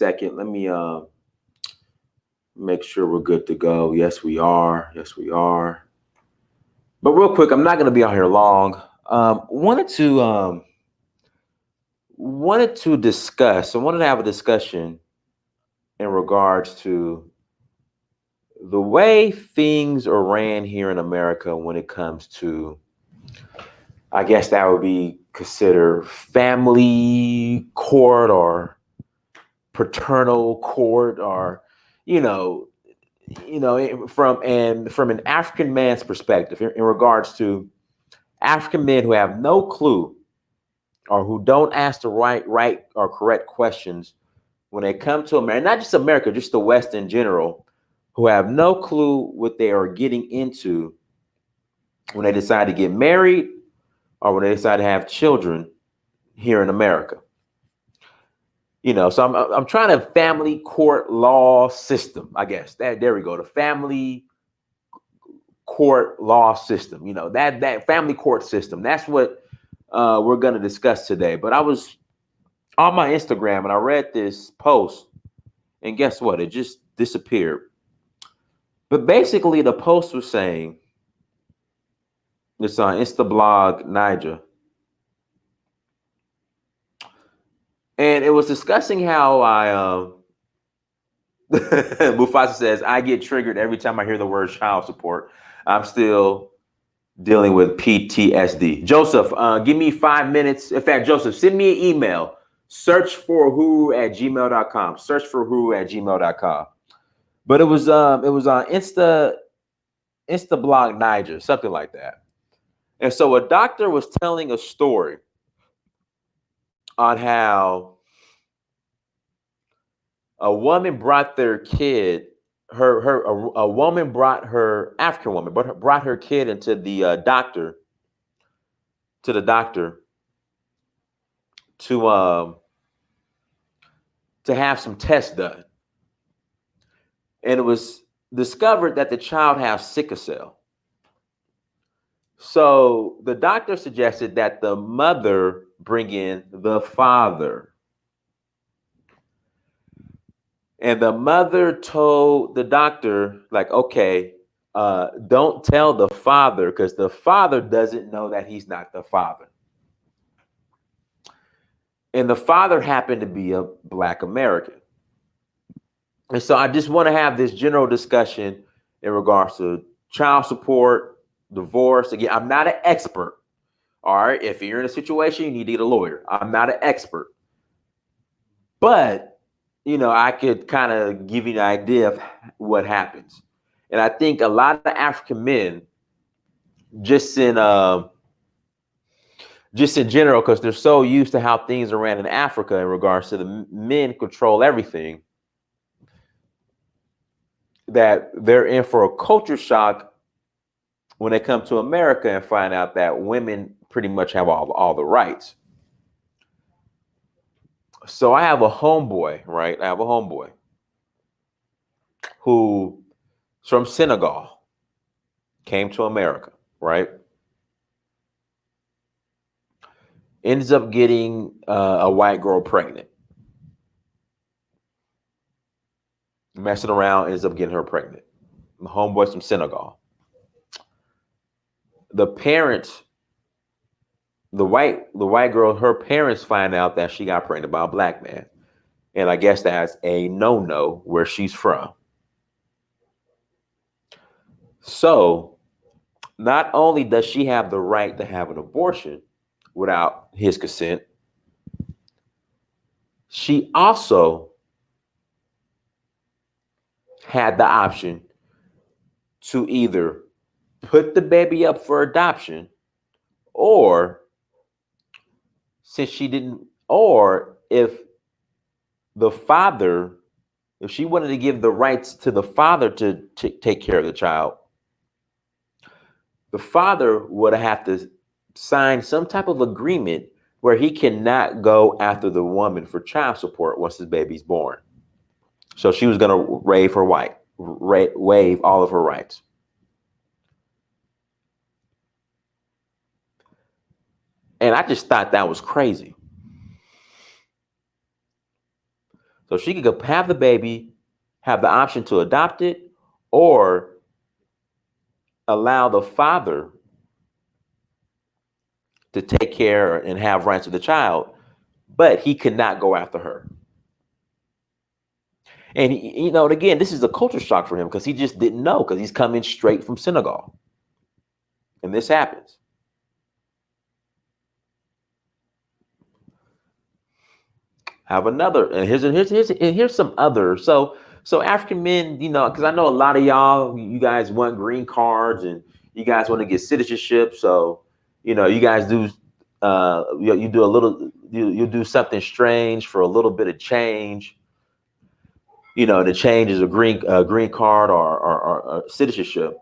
second. Let me make sure we're good to go. Yes, we are. Yes, we are. But real quick, I'm not going to be on here long. Wanted to discuss. I wanted to have a discussion in regards to the way things are ran here in America when it comes to, I guess that would be considered family court or paternal court, or you know from an African man's perspective, in regards to African men who have no clue or who don't ask the right or correct questions when they come to America, not just America, just the West in general, who have no clue what they are getting into when they decide to get married or when they decide to have children here in America. So I'm trying to family court law system, I guess. There we go. The family court law system. That family court system. That's what we're going to discuss today. But I was on my Instagram and I read this post, and guess what? It just disappeared. But basically, the post was saying, it's on Instablog Niger, and it was discussing how Mufasa says, I get triggered every time I hear the word child support. I'm still dealing with PTSD. Joseph, give me 5 minutes. In fact, Joseph, send me an email. Search for who at gmail.com. Search for who at gmail.com. But it was on Instablog Niger, something like that. And so a doctor was telling a story on how a woman brought their kid, a woman brought her, African woman, but brought her kid into the doctor, to the doctor to to have some tests done. And it was discovered that the child has sickle cell. So the doctor suggested that the mother bring in the father. And the mother told the doctor, like, okay, don't tell the father, because the father doesn't know that he's not the father. And the father happened to be a Black American. And so I just want to have this general discussion in regards to child support, divorce. Again, I'm not an expert. All right. If you're in a situation, you need to get a lawyer. I'm not an expert. But, I could kind of give you an idea of what happens. And I think a lot of African men, just in just in general, because they're so used to how things are ran in Africa in regards to the men control everything, that they're in for a culture shock when they come to America and find out that women pretty much have all the rights. So I have a homeboy, right? I have a homeboy who's from Senegal, came to America, right? Ends up getting a white girl pregnant. Messing around, ends up getting her pregnant. The homeboy's from Senegal. The parents, the white girl, her parents find out that she got pregnant by a Black man. And I guess that's a no-no where she's from. So not only does she have the right to have an abortion without his consent, she also had the option to either put the baby up for adoption, or since she didn't, or the father, if she wanted to give the rights to the father to take care of the child, the father would have to sign some type of agreement where he cannot go after the woman for child support once his baby's born. So she was going to waive all of her rights. And I just thought that was crazy. So she could go have the baby, have the option to adopt it, or allow the father to take care and have rights of the child, but he could not go after her. And and again, this is a culture shock for him because he just didn't know because he's coming straight from Senegal, and this happens. Have another, and here's some other. So African men, because I know a lot of y'all, you guys want green cards and you guys want to get citizenship. So you guys do, you do a little, you do something strange for a little bit of change. The change is a green card or citizenship.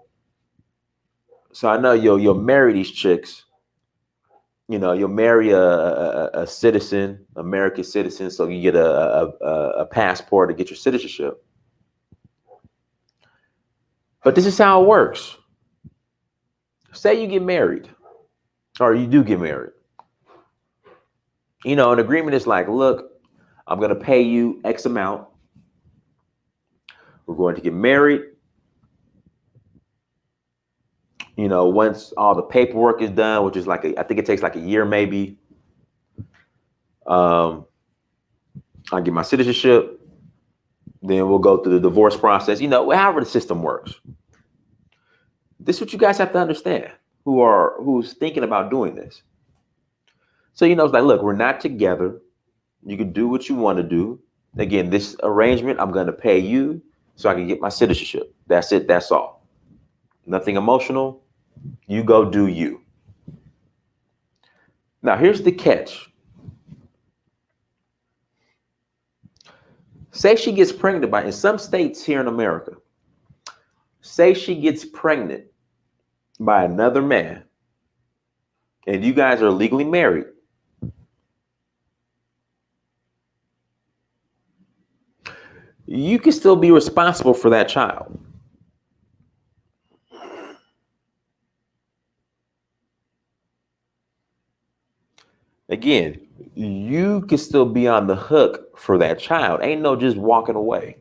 So I know you'll marry these chicks. You'll marry a citizen, American citizen, so you get a passport to get your citizenship. But this is how it works. Say you get married, or you do get married. An agreement is like, look, I'm going to pay you X amount. We're going to get married. Once all the paperwork is done, which is I think it takes like a year maybe. I get my citizenship. Then we'll go through the divorce process. However the system works. This is what you guys have to understand. Who's thinking about doing this. So it's like, look, we're not together. You can do what you want to do. Again, this arrangement, I'm going to pay you so I can get my citizenship. That's it. That's all. Nothing emotional. You go do you. Now, here's the catch. Say she gets pregnant in some states here in America. Say she gets pregnant by another man and you guys are legally married. You can still be responsible for that child. Again, you can still be on the hook for that child. Ain't no just walking away.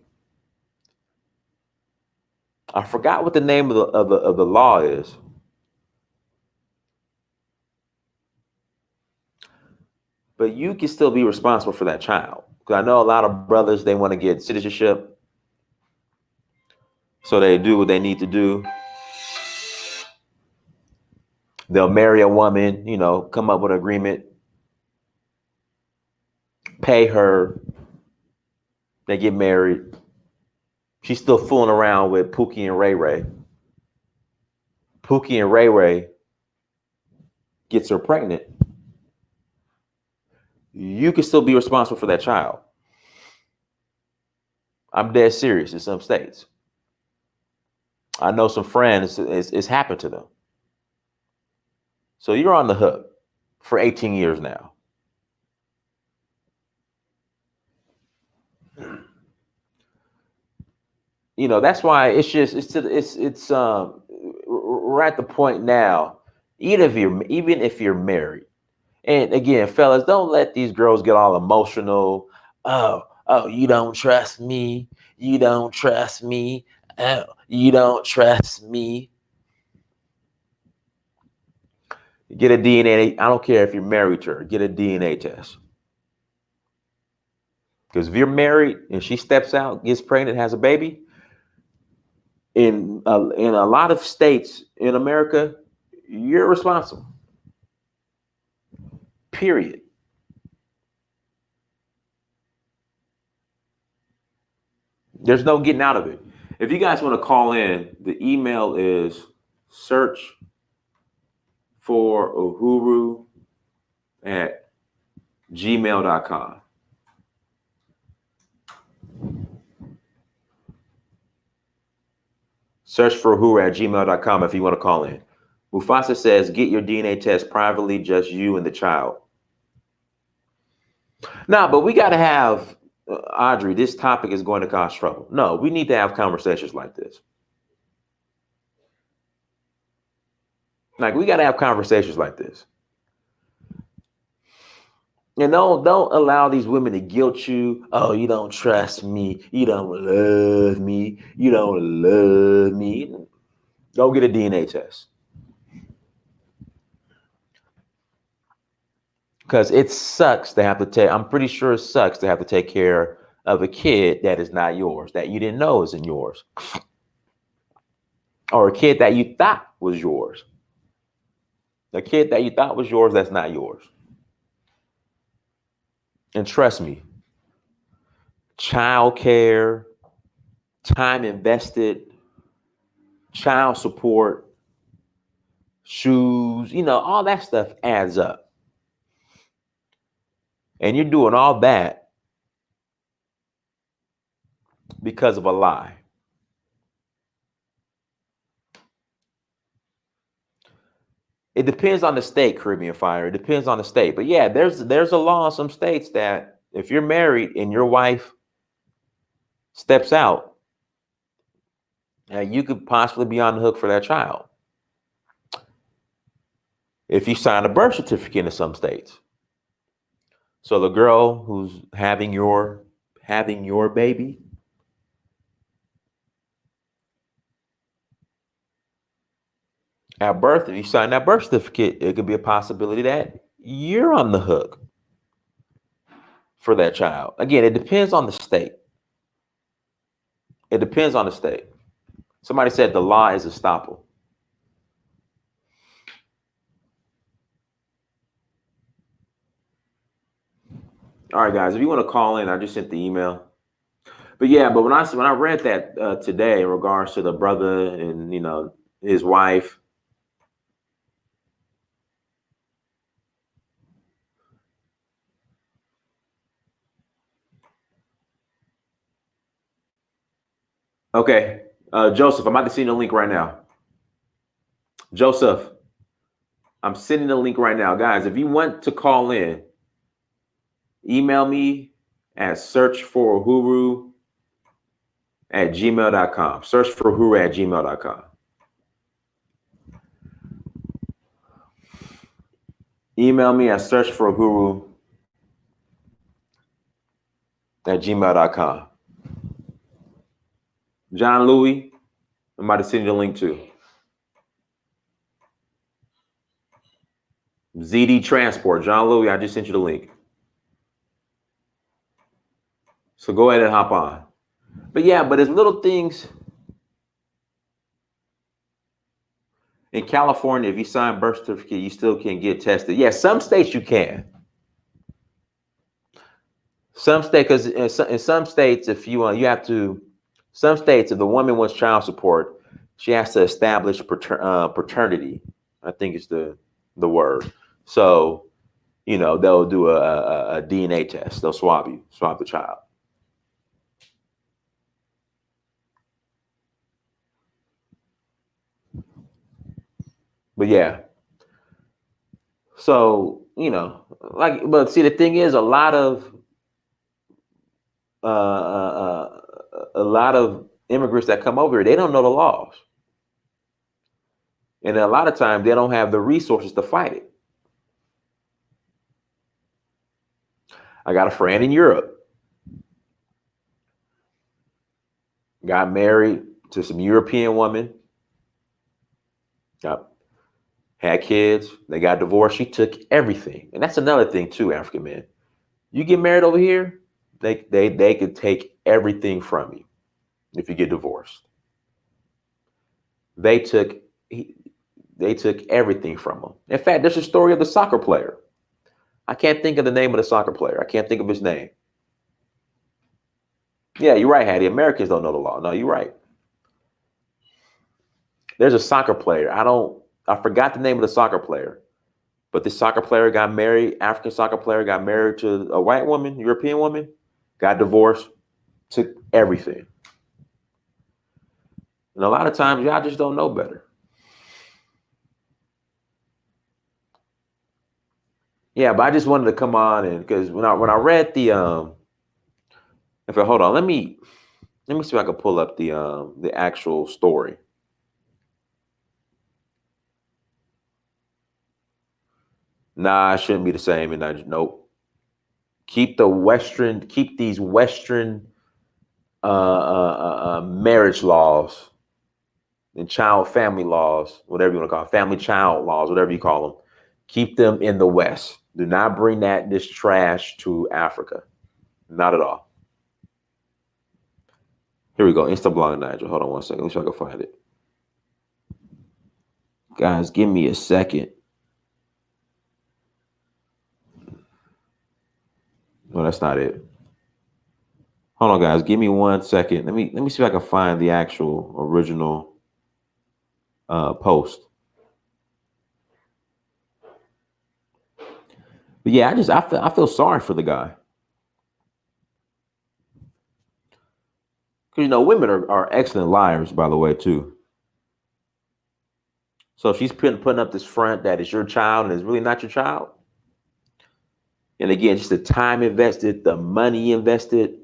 I forgot what the name of the law is. But you can still be responsible for that child. Because I know a lot of brothers, they want to get citizenship. So they do what they need to do. They'll marry a woman, come up with an agreement, pay her, they get married. She's still fooling around with Pookie and Ray Ray. Pookie and Ray Ray gets her pregnant. You can still be responsible for that child. I'm dead serious in some states. I know some friends, it's happened to them. So you're on the hook for 18 years now. That's why we're at the point now, even if you're married. And again, fellas, don't let these girls get all emotional. Oh, you don't trust me. You don't trust me. Oh, you don't trust me. Get a DNA. I don't care if you're married to her. Get a DNA test. Because if you're married and she steps out, gets pregnant, has a baby, in a lot of states in America, you're responsible. Period. There's no getting out of it. If you guys want to call in, the email is search for Uhuru at gmail.com. Search for Uhuru at gmail.com if you want to call in. Mufasa says, get your DNA test privately, just you and the child. No, but we got to have, Audrey, this topic is going to cause trouble. No, we need to have conversations like this. Like, we got to have conversations like this. And don't allow these women to guilt you. Oh, you don't trust me. You don't love me. You don't love me. Go get a DNA test. Because it sucks to have to take, I'm pretty sure it sucks to have to take care of a kid that is not yours, that you didn't know isn't yours, or a kid that you thought was yours. A kid that you thought was yours that's not yours. And trust me, child care, time invested, child support, shoes, all that stuff adds up. And you're doing all that because of a lie. It depends on the state, Caribbean Fire. It depends on the state. But yeah, there's a law in some states that if you're married and your wife steps out, you could possibly be on the hook for that child. If you sign a birth certificate in some states. So the girl who's having your baby, at birth, if you sign that birth certificate, it could be a possibility that you're on the hook for that child. Again, it depends on the state. It depends on the state. Somebody said the law is estoppel. All right, guys, if you want to call in, I just sent the email. But yeah, but when I read that today in regards to the brother and his wife. Okay, Joseph, I'm about to send you the link right now. Joseph, I'm sending the link right now, guys. If you want to call in, email me at searchforhuru@gmail.com. Searchforhuru@gmail.com. Email me at searchforhuru@gmail.com. John Louis, I'm about to send you the link too. ZD Transport, John Louis, I just sent you the link. So go ahead and hop on. But yeah, but there's little things in California. If you sign birth certificate, you still can get tested. Yeah, some states you can. Some states, because in some states, if you have to. Some states, if the woman wants child support, she has to establish paternity. I think it's the word. So they'll do a DNA test. They'll swab the child. But yeah, so but see, the thing is, a lot of immigrants that come over here, they don't know the laws, and a lot of times they don't have the resources to fight it. I got a friend in Europe, got married to some European woman, got had kids, they got divorced. She took everything, and that's another thing too. African men, you get married over here, they could take everything from you if you get divorced. They took they took everything from him. In fact, there's a story of the soccer player. I can't think of the name of the soccer player. I can't think of his name. Yeah, you're right, Hattie. Americans don't know the law. No, you're right. There's a soccer player. I forgot the name of the soccer player, but this soccer player got married. African soccer player got married to a white woman, European woman, got divorced, took everything. And a lot of times, y'all just don't know better. Yeah, but I just wanted to come on and because when I read the if I hold on, let me see if I can pull up the actual story. Nah, it shouldn't be the same. And nope. keep these Western marriage laws and child family laws, whatever you want to call it, family child laws, whatever you call them. Keep them in the West. Do not bring this trash to Africa. Not at all. Here we go. Insta blog Nigel. Hold on one second. Let me see if I can find it. Guys, give me a second. No, that's not it. Hold on, guys. Give me 1 second. Let me see if I can find the actual original post. But yeah, I feel sorry for the guy. Because women are excellent liars, by the way, too. So she's putting up this front that it's your child and it's really not your child. And again, just the time invested, the money invested.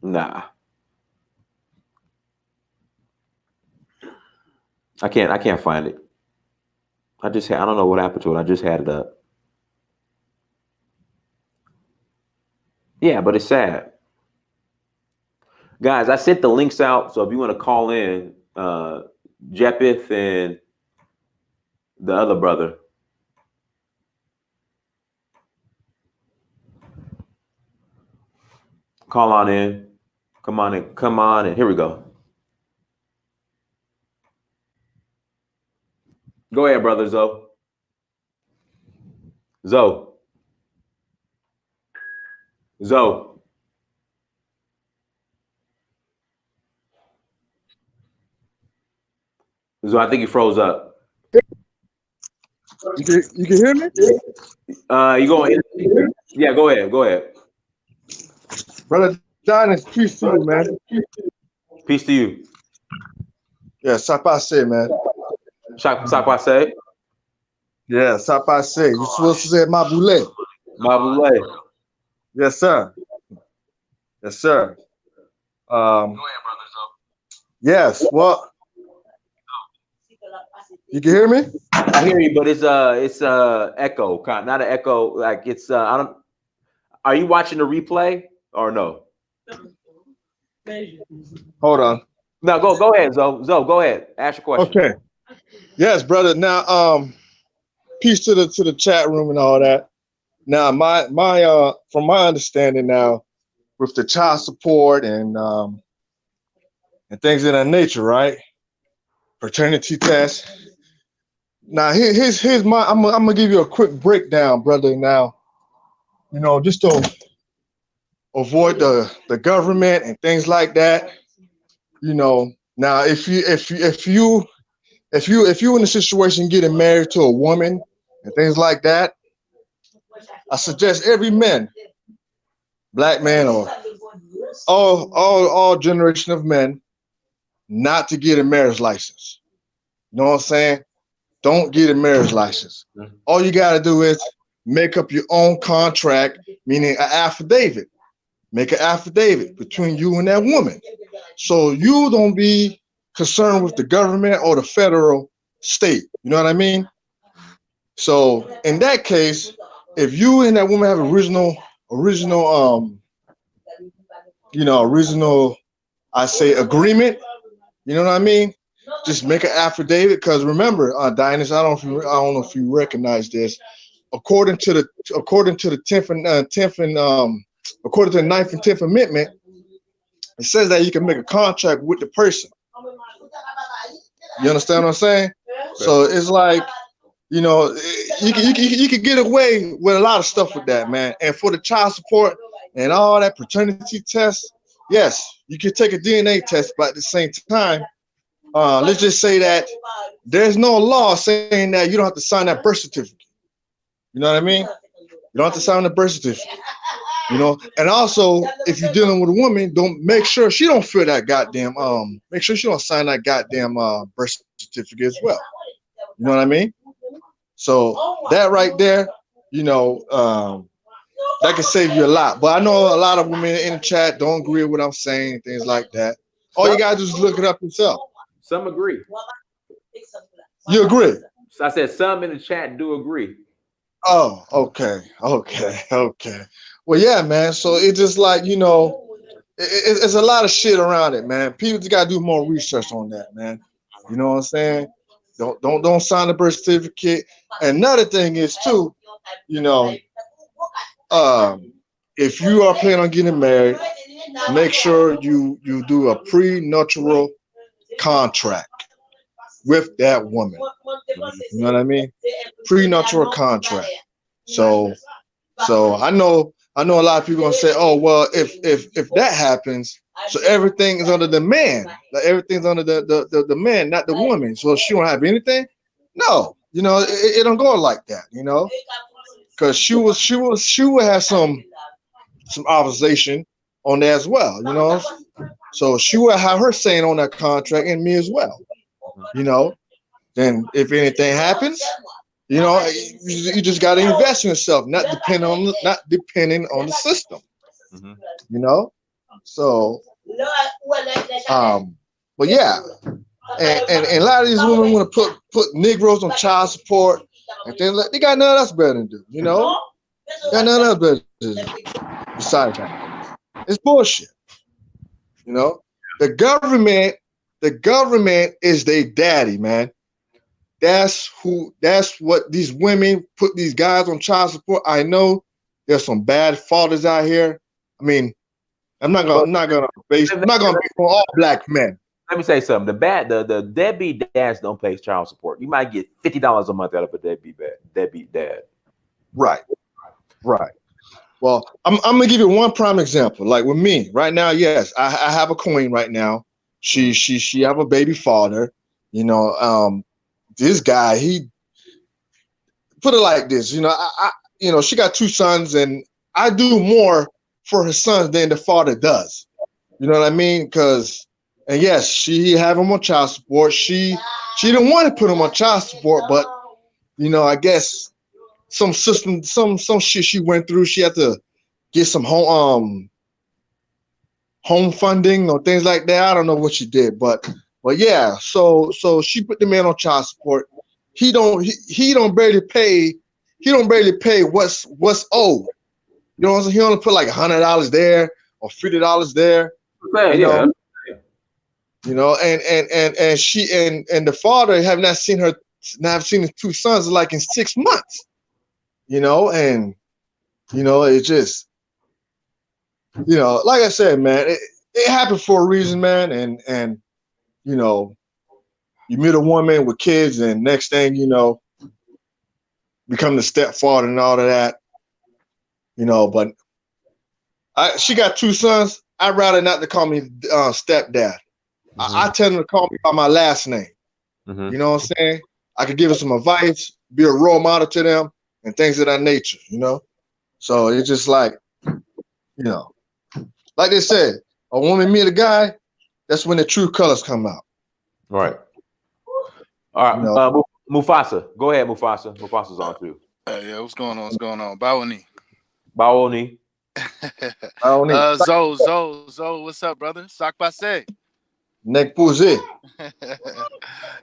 Nah. I can't find it. I don't know what happened to it. I just had it up. Yeah, but it's sad. Guys, I sent the links out. So if you want to call in, Jepith and the other brother. Call on in. Come on in. Here we go. Go ahead, brother Zoe. Zoe. Zoe. Zoe, I think you froze up. You can hear me? You going? Yeah, go ahead. Go ahead. Brother John, it's peace to you, man. Peace to you. Yeah, sapase, man. Sapase. Yeah, sapase. You're supposed to say mabule. Mabule. Yes, sir. Yes, sir. Go ahead, brother. Yes. Well, you can hear me? I hear you, but it's echo, not an echo. Like it's I don't. Are you watching the replay or no? Hold on. No, go ahead, Zoe. Zoe, go ahead. Ask your question. Okay. Yes, brother. Now, peace to the chat room and all that. Now, my from my understanding now, with the child support and things of that nature, right? Paternity test. Now, here's my. I'm gonna give you a quick breakdown, brother. Now, just to avoid the government and things like that. Now if you in a situation getting married to a woman and things like that, I suggest every man, black man or all generation of men, not to get a marriage license. You know what I'm saying? Don't get a marriage license. All you gotta do is make up your own contract, meaning an affidavit. Make an affidavit between you and that woman. So you don't be concerned with the government or the federal state. You know what I mean? So in that case, if you and that woman have original, I say agreement, you know what I mean? Just make an affidavit, because remember, Dinas, I don't know if you recognize this. According to the 10th and according to the 9th and 10th Amendment, it says that you can make a contract with the person. You understand what I'm saying? Okay. So it's like, you can get away with a lot of stuff with that, man. And for the child support and all that paternity test, yes, you can take a DNA test, but at the same time, let's just say that there's no law saying that you don't have to sign that birth certificate. You know what I mean? You don't have to sign the birth certificate. And also, if you're dealing with a woman, don't make sure she don't fill that goddamn make sure she don't sign that goddamn birth certificate as well. You know what I mean? So that right there, that can save you a lot. But I know a lot of women in the chat don't agree with what I'm saying, things like that. All you gotta do is look it up yourself. Some agree. You agree? So I said some in the chat do agree. Oh, okay. Well, yeah, man. So it's just like, it's a lot of shit around it, man. People just gotta do more research on that, man. You know what I'm saying? Don't sign the birth certificate. And another thing is too, you know, um, if you are planning on getting married, make sure you do a prenuptial contract with that woman. You know what I mean? Prenuptial contract. So I know a lot of people gonna say, oh well, if that happens, so everything is under the man. Like everything's under the man, not the woman. So she won't have anything? No, it don't go like that. Because she will have some opposition on that as well. So she will have her saying on that contract and me as well. You know, then if anything happens, you just got to invest in yourself, not depending on the system. Mhm. You know, so but yeah, and a lot of these women want to put Negroes on child support, and things like they got nothing else better to do. Got nothing else better to do besides that. It's bullshit. You know, the government, the government is their daddy, man. That's what these women put these guys on child support. I know there's some bad fathers out here. I mean, I'm not gonna Well, I'm not gonna base let I'm me, not gonna let base on all black men. let me say something. The deadbeat dads don't pay child support. You might get $50 a month out of a deadbeat dad. Right, right. Well, I'm gonna give you one prime example. Like with me right now, yes, I have a queen right now. She Mhm. she she have a baby father. You know, this guy, he put it like this. She got two sons, and I do more for her sons than the father does. You know what I mean? And yes, she have him on child support. She didn't want to put him on child support, but I guess some system, some shit she went through. She had to get some home funding or things like that. I don't know what she did, but yeah. So she put the man on child support. He don't barely pay. He don't barely pay what's owed. You know what I'm saying? He only put like $100 there or $50 there. You know, Yeah. and she and the father have not seen his two sons like in 6 months. And it just like I said, man, it happened for a reason, man. And you know, you meet a woman with kids, and next thing become the stepfather and all of that. But she got two sons. I'd rather not to call me stepdad. I Hmm. tell them to call me by my last name. Hmm. You know what I'm saying? I could give them some advice, be a role model to them, and things of that nature. So it's just you know, like they said, a woman meet a guy, that's when the true colors come out. Right. All You right. know, Mufasa. Go ahead, Mufasa. Mufasa's Uh, on too. yeah, what's going on? What's going on? Bawani. Baoni. I don't need Zoe, what's up, brother? Sac passe. neck posé.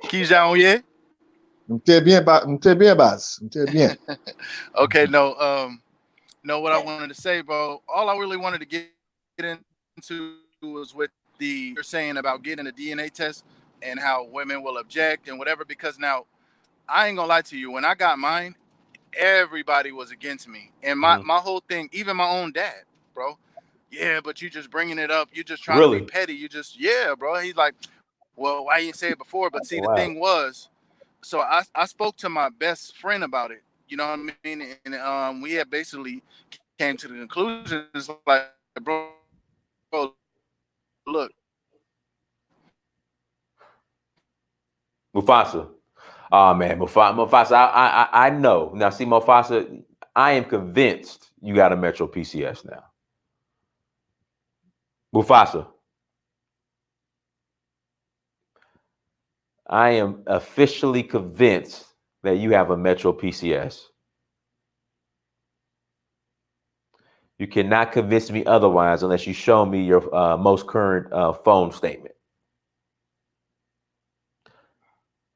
Qui Jaouye? M'était bien basse. M'était bien. Okay, no, what I wanted to say, bro. All I really wanted to get into was with the you're saying about getting a DNA test and how women will object and whatever. Because now I ain't gonna lie to you. When I got mine, everybody was against me, and my Hmm. my whole thing, even my own dad, bro. Yeah, but you just bringing it up. You just trying to be Really? petty. You just yeah, bro. He's like, well, why you didn't say it before? But see, the thing Wow. was, so I spoke to my best friend about it. You know what I mean? And we had basically came to the conclusion. It's like, bro, look, Mufasa. Oh man, Mufasa. I know. Now see, Mufasa. I am convinced you got a Metro PCS now. Mufasa. I am officially convinced that you have a Metro PCS. You cannot convince me otherwise unless you show me your most current phone statement.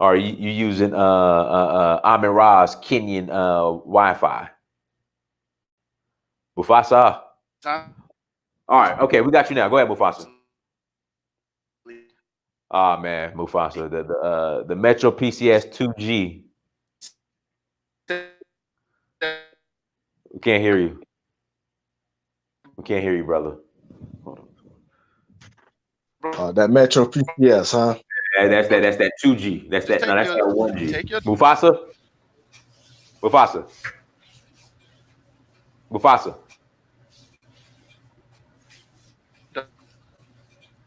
Or you using Amin Ra's Kenyan Wi-Fi? Mufasa. All right, okay, we got you now. Go ahead, Mufasa. honestly, Ah man, Mufasa, the Metro PCS 2G. We can't hear you. We can't hear you, brother. Hold on. That Metro PCS, huh? That's that 2G. That's just that. No, take that's your that 1G. take your Mufasa, Mufasa, Mufasa.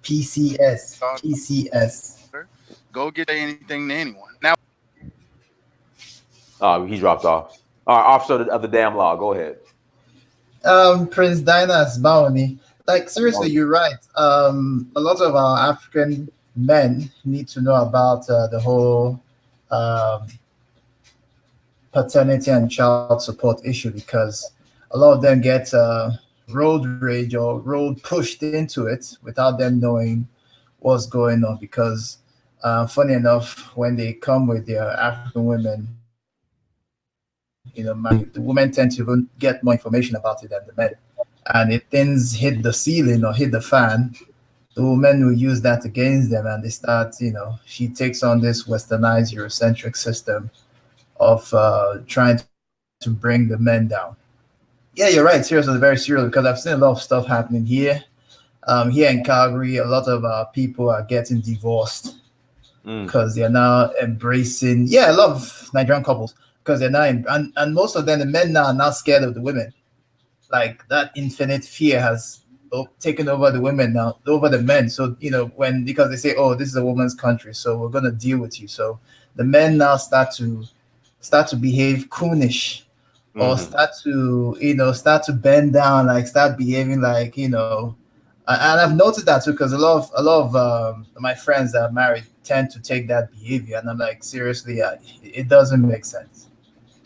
PCS, daughter, PCS. go get anything to anyone. Now, Oh, he dropped off. All right, officer of the damn law. Go ahead. Prince Dinas Bounty. Like seriously, you're right. A lot of our African men need to know about the whole um, paternity and child support issue because a lot of them get road rage or road pushed into it without them knowing what's going on. Because funny enough, when they come with their African women, the women tend to even get more information about it than the men. And if things hit the ceiling or hit the fan, the women will use that against them and they start, she takes on this westernized Eurocentric system of trying to bring the men down. Yeah, you're right. Seriously, very serious because I've seen a lot of stuff happening here. Here in Calgary, a lot of people are getting divorced Mm, because they're now embracing, yeah, a lot of Nigerian couples because they're now, and most of them, the men now are now scared of the women. Like that infinite fear has taken over the women now, over the men. So, when, because they say, oh, this is a woman's country, so we're going to deal with you. So the men now start to behave coonish or hmm start to bend down, like start behaving like, and I've noticed that too because a lot of my friends that are married tend to take that behavior, and I'm like, seriously, it doesn't make sense,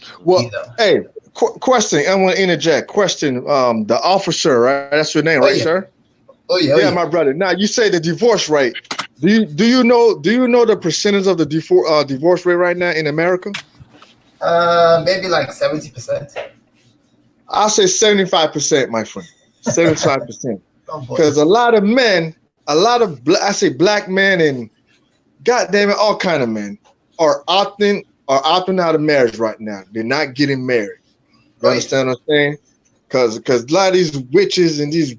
you Well, know. hey, question. I want to interject. Question. The officer, right? That's your name, Oh right, yeah, sir? oh yeah, oh Yeah, yeah. my brother. Now you say the divorce rate. Do you know the percentage of the divorce rate right now in America? Maybe like 70%. I'll say 75%, my friend. 75%. Oh boy. Because a lot of men, a lot of I say black men and goddamn it, all kind of men are opting out of marriage right now. They're not getting married. You Oh yeah. understand what I'm saying? Because a lot of these witches and these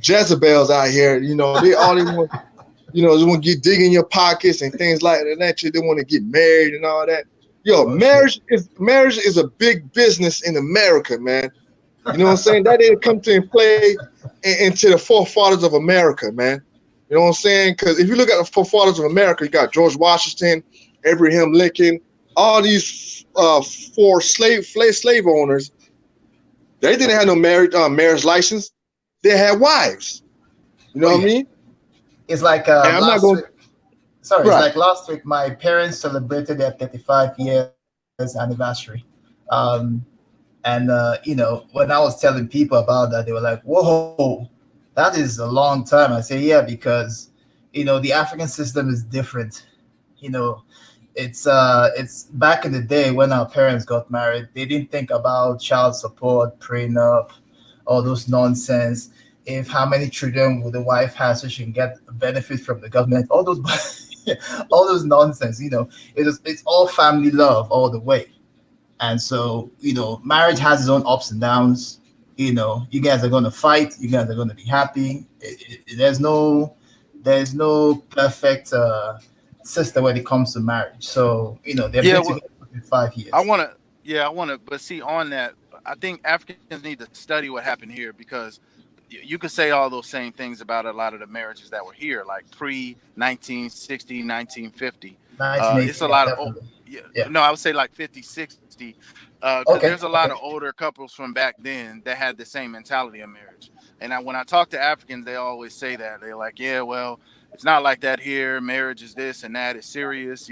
Jezebels out here, they want, they want to get dig in your pockets and things like that. They want to get married and all that. Yo, Oh shit. marriage is a big business in America, man. You know what I'm saying? That didn't come to play into the forefathers of America, man. You know what I'm saying? Because if you look at the forefathers of America, you got George Washington, Abraham Lincoln, all these four slave owners. They didn't have no marriage license. They had wives. You Oh know what I yeah. mean? It's like And I'm not last going week. Sorry, it's right. like last week. My parents celebrated their 35 years anniversary. Um, and when I was telling people about that, they were like, "Whoa, that is a long time." I say, "Yeah, because the African system is different. You know, it's back in the day when our parents got married, they didn't think about child support, prenup, all those nonsense. If how many children would the wife have so she can get a benefit from the government, all those all those nonsense. It's all family love all the way. And so, marriage has its own ups and downs. You guys are going to fight. You guys are going to be happy. There's no perfect system when it comes to marriage. So, they've yeah, been well, together for 5 years. I wanna, but see on that, I think Africans need to study what happened here because you could say all those same things about a lot of the marriages that were here, like pre 1960, 1950. 1980, It's a yeah, lot of, definitely. yeah, Yeah. no, I would say like 50, 60, because Okay. there's a lot Okay. of older couples from back then that had the same mentality of marriage. And when I talk to Africans, they always say that. They're like, yeah, well, it's not like that here. Marriage is this and that. It's serious.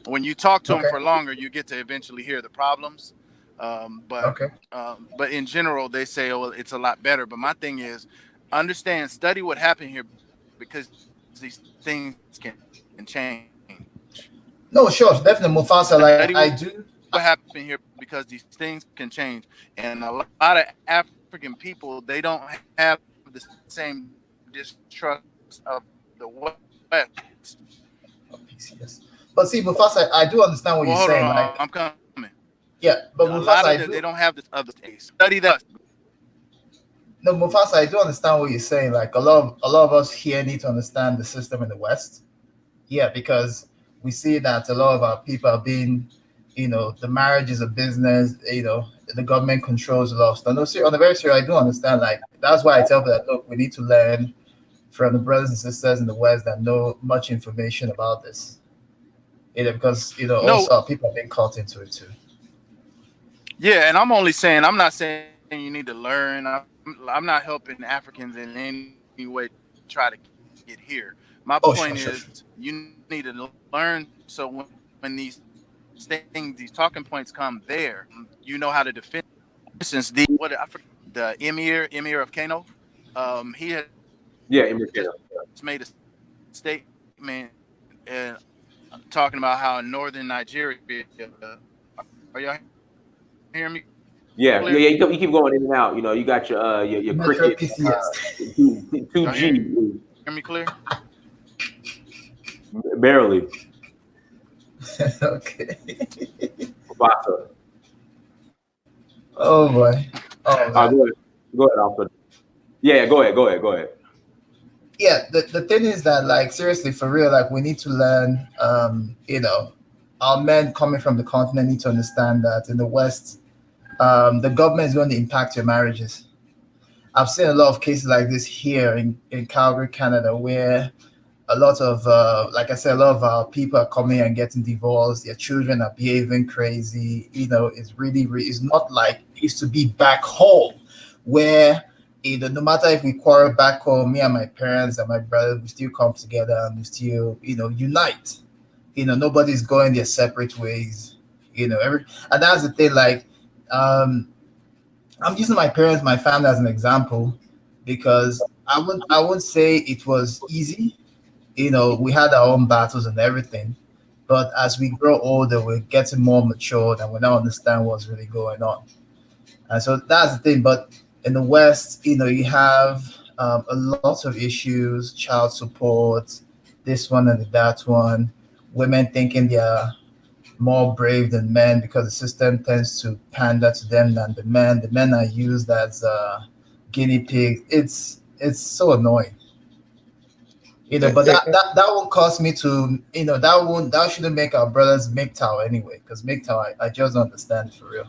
When you talk to them Okay. for longer, you get to eventually hear the problems. But Okay. but in general, they say, oh, well, it's a lot better. But my thing is, understand, study what happened here because these things can change. No, sure. Definitely, Study what Mufasa. Like, happened I here do. because these things can change, and a lot of Africans African people, they don't have the same distrust of the West. PCS. But see, Mufasa, I do understand what you're Well, hold saying. on, Like, I'm coming. yeah, but A Mufasa, lot I of them, do. they don't have this other taste. Study that. No, Mufasa, I do understand what you're saying. Like a lot of us here need to understand the system in the West. Yeah, because we see that a lot of our people are being, the marriage is a business. The government controls a lot of stuff. No, see, on the very serious, I do understand. Like that's why I tell people that look, we need to learn from the brothers and sisters in the West that know much information about this. Because No, also our people are being caught into it too. yeah, and I'm only saying, I'm not saying you need to learn. I'm not helping Africans in any way try to get here. My point is, Oh, you sure, need sure, to sure. learn so when these things, these talking points come there, you know how to defend. For instance, the Emir of Kano, he has just made a statement talking about how in northern Nigeria, are y'all hearing me clear? Yeah, yeah, yeah. You keep going in and out. You know, you got your Metro cricket PCS. Y'all two hear me G clear? barely. Okay. Mufasa. Oh boy. Oh man. Go ahead, Alfred. Yeah, go ahead, go ahead, go ahead. Yeah, the thing is that like seriously for real, like we need to learn our men coming from the continent need to understand that in the West, the government is going to impact your marriages. I've seen a lot of cases like this here in Calgary, Canada, where a lot of like I said, a lot of our people are coming and getting divorced. Their children are behaving crazy. It's it's not like it used to be back home, where no matter if we quarrel back home, me and my parents and my brother, we still come together and we still unite. Nobody's going their separate ways. And that's the thing. Like, um, I'm using my parents, my family as an example because I wouldn't say it was easy. We had our own battles and everything. But as we grow older, we're getting more matured and we now understand what's really going on. And so that's the thing. But in the West, you have a lot of issues, child support, this one and that one, women thinking they're more brave than men because the system tends to pander to them than the men. The men are used as guinea pigs. It's so annoying. But that won't cause me to, that shouldn't make our brothers MGTOW anyway, because MGTOW, I just don't understand it for real.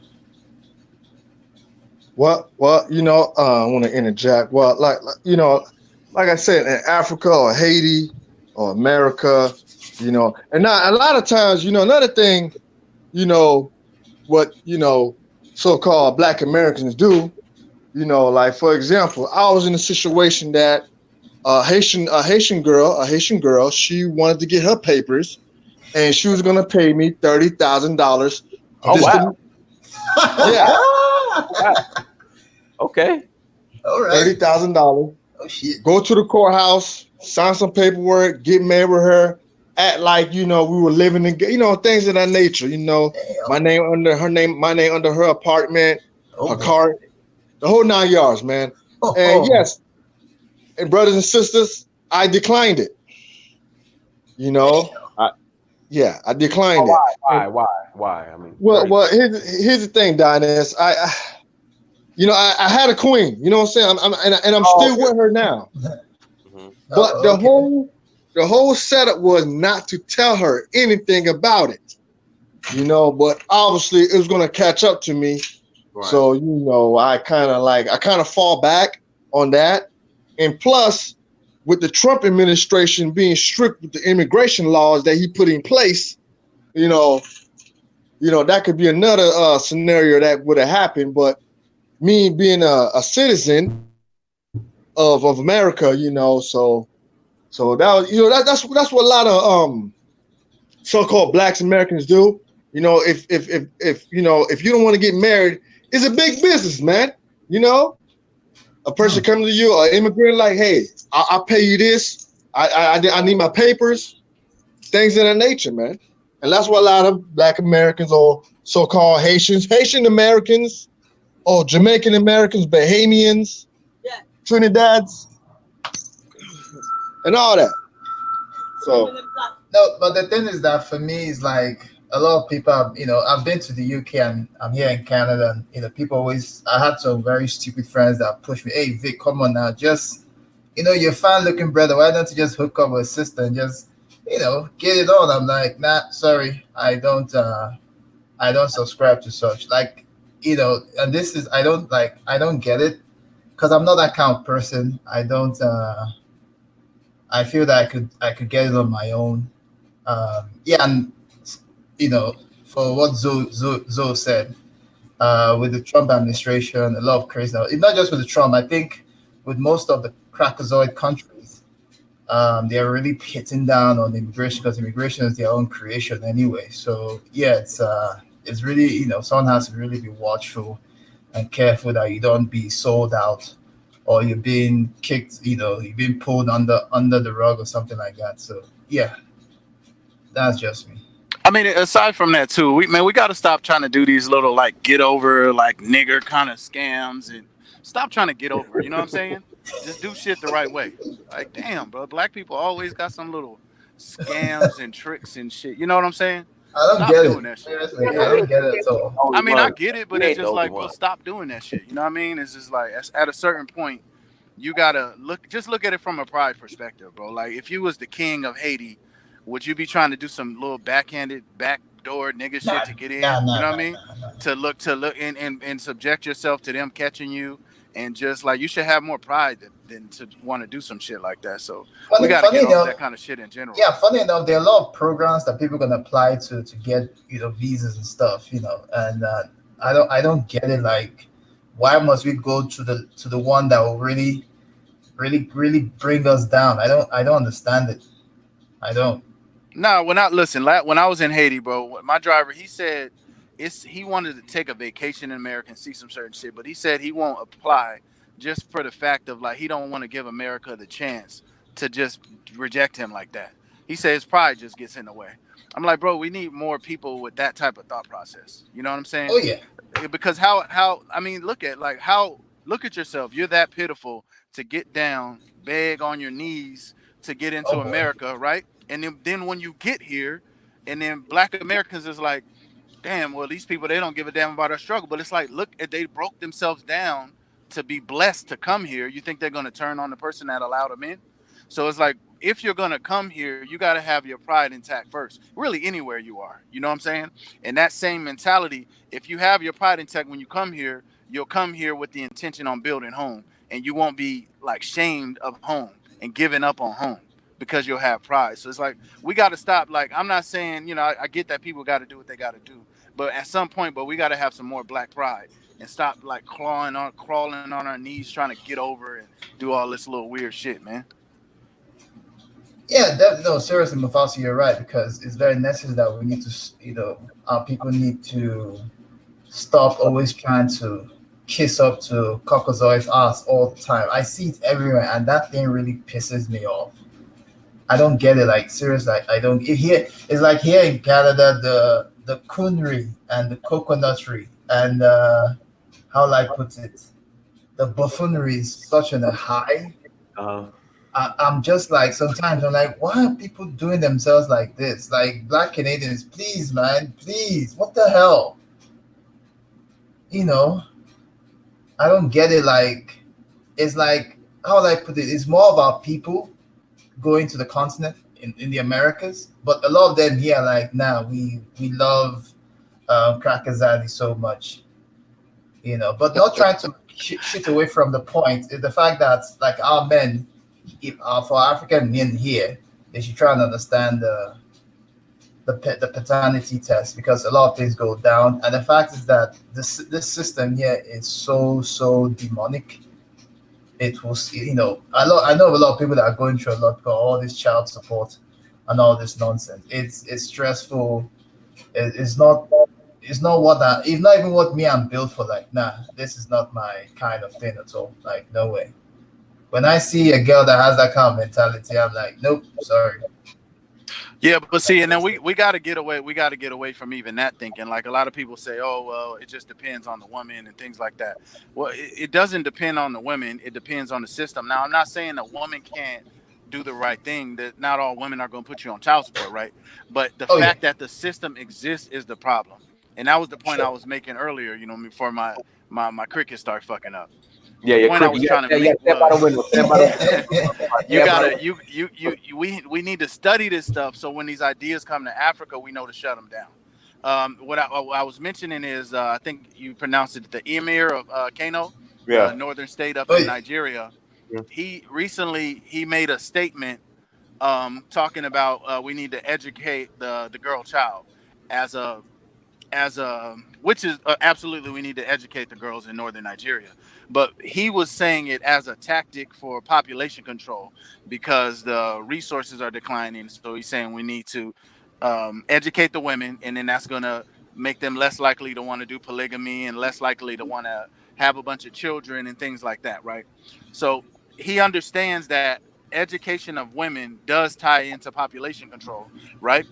Well, I want to interject. Well, like I said, in Africa or Haiti or America, and now a lot of times, another thing, you know, what so-called Black Americans do, like for example, I was in a situation that a Haitian girl, she wanted to get her papers, and she was gonna pay me $30,000 Oh just wow. to, Oh yeah, wow. Wow. Okay. All right. $30,000. Oh shit. Go to the courthouse, sign some paperwork, get married with her, act like we were living in, things of that nature. Damn. My name under her name, my name under her apartment, Oh her boy. car, the whole 9 yards, man. Oh, And oh. yes, and brothers and sisters, I declined it. You know, Damn. I yeah, I Oh, declined it. why? And Why? I mean, well, here's the thing, Dinus. I had a queen. You know what I'm saying? I'm Oh, still with her now. mhm. But the Okay. whole setup was not to tell her anything about it. But obviously it was gonna catch up to me. Right. So I kind of fall back on that. And plus, with the Trump administration being strict with the immigration laws that he put in place, you know, that could be another scenario that would have happened. But me being a citizen of America, so that was that's what a lot of so-called Blacks Americans do. If you don't want to get married, it's a big business, man. You know, a person Hmm. comes to you, an immigrant, like, hey, I'll pay you this. I need my papers, things of that nature, man. And that's what a lot of Black Americans or so-called Haitian Americans, Oh, Jamaican Americans, Bahamians, Trinidad's, and all that. So No, but the thing is that for me, it's like a lot of people. I've been to the UK and I'm here in Canada, and people always. I had some very stupid friends that push me. Hey, Vic, come on now, just you're fine looking brother. Why don't you just hook up with a sister and just get it on? I'm like, nah, sorry, I don't. I don't subscribe to such. Like, and this is I don't get it because I'm not that kind of person. I don't. I feel that I could get it on my own. Yeah, and you know, for what Zoe said, with the Trump administration, a lot of crazy. Now, it's not just with the Trump. I think with most of the crackozoid countries, they're really hitting down on immigration because immigration is their own creation anyway. So yeah, it's really someone has to really be watchful and careful that you don't be sold out or you're being kicked. You're being pulled under the rug or something like that. So yeah, that's just me. I mean, aside from that too, we got to stop trying to do these little like get over like nigger kind of scams and stop trying to get over. You know what I'm saying? Just do shit the right way. Like, damn, bro, black people always got some little scams and tricks and shit. You know what I'm saying? I don't Stop get doing it. that shit. Seriously, I don't get it at all. I Only mean, I one. get it, but We it's ain't the just only like, bro, one. stop doing that shit. You know what I mean? It's just like at a certain point, you gotta look at it from a pride perspective, bro. Like, if you was the king of Haiti, would you be trying to do some little backhanded, backdoor nigga shit Nah, to get nah, in? You nah, know what I nah, mean? nah, nah. To look and subject yourself to them catching you, and just like you should have more pride than to want to do some shit like that. So we got to Funny get off enough, that kind of shit in general. yeah, funny enough, there are a lot of programs that people can apply to get visas and stuff. And I don't get it. Like, why must we go to the one that will really, really, really bring us down? I don't understand it. I don't. No, when I listen, when I was in Haiti, bro, my driver he said he wanted to take a vacation in America and see some certain shit, but he said he won't apply just for the fact of like he don't want to give America the chance to just reject him like that. He said his pride just gets in the way. I'm like, bro, we need more people with that type of thought process. You know what I'm saying? Oh yeah, Because how I mean, look at yourself. You're that pitiful to get down, beg on your knees to get into oh boy. America, right? And then when you get here, and then Black Americans is like, damn, well, these people they don't give a damn about our struggle. But it's like, look, they broke themselves down to be blessed to come here. You think they're gonna turn on the person that allowed them in? So it's like, if you're gonna come here, you gotta have your pride intact first. Really, anywhere you are, you know what I'm saying? And that same mentality, if you have your pride intact when you come here, you'll come here with the intention on building home, and you won't be like shamed of home and giving up on home because you'll have pride. So it's like we got to stop. Like, I'm not saying, I get that people got to do what they got to do, but at some point, but we got to have some more black pride and stop like crawling on our knees trying to get over and do all this little weird shit, man. Yeah, no, seriously, Mufasa, you're right because it's very necessary that we need to, our people need to stop always trying to kiss up to Caucasoid's ass all the time. I see it everywhere, and that thing really pisses me off. I don't get it. Like, seriously, I don't. Here, it's like here in Canada, the coonery and the coconutry and how will I put it, the buffoonery is such a high. Uh, I'm just like sometimes I'm like, why are people doing themselves like this? Like, black Canadians, please, man, please, what the hell? You know, I don't get it. Like, it's like how will I put it? It's more about people going to the continent in the Americas, but a lot of them here are like, nah, we love Cracker Zaddy so much, but not trying to shit away from the point is the fact that like our men, if for African men here, they should try and understand the paternity test because a lot of things go down, and the fact is that this system here is so demonic. It was, I know a lot of people that are going through a lot for all this child support and all this nonsense. It's stressful. It's not it's not even what me I'm built for. Like, nah, this is not my kind of thing at all. Like, no way. When I see a girl that has that kind of mentality, I'm like, nope, sorry. Yeah, but see, and then we got to get away. We got to get away from even that thinking. Like a lot of people say, "Oh, well, it just depends on the woman and things like that." Well, it doesn't depend on the women. It depends on the system. Now, I'm not saying a woman can't do the right thing. That not all women are going to put you on child support, right? But the Oh yeah, fact that the system exists is the problem. And that was the point I sure. was making earlier. You know, before my cricket started fucking up. Yeah, The yeah, point I cricket. was You trying to gotta make stay by the was window. Stand by the window. you Stand by the gotta window. we need to study this stuff so when these ideas come to Africa, we know to shut them down. What I was mentioning is I think you pronounced it the Emir of Kano, the Yeah. northern state up Oh in yeah. Nigeria. Yeah. He recently he made a statement talking about we need to educate the girl child as a which is absolutely we need to educate the girls in northern Nigeria, but he was saying it as a tactic for population control because the resources are declining. So he's saying we need to educate the women, and then that's going to make them less likely to want to do polygamy and less likely to want to have a bunch of children and things like that, right? So he understands that education of women does tie into population control, right?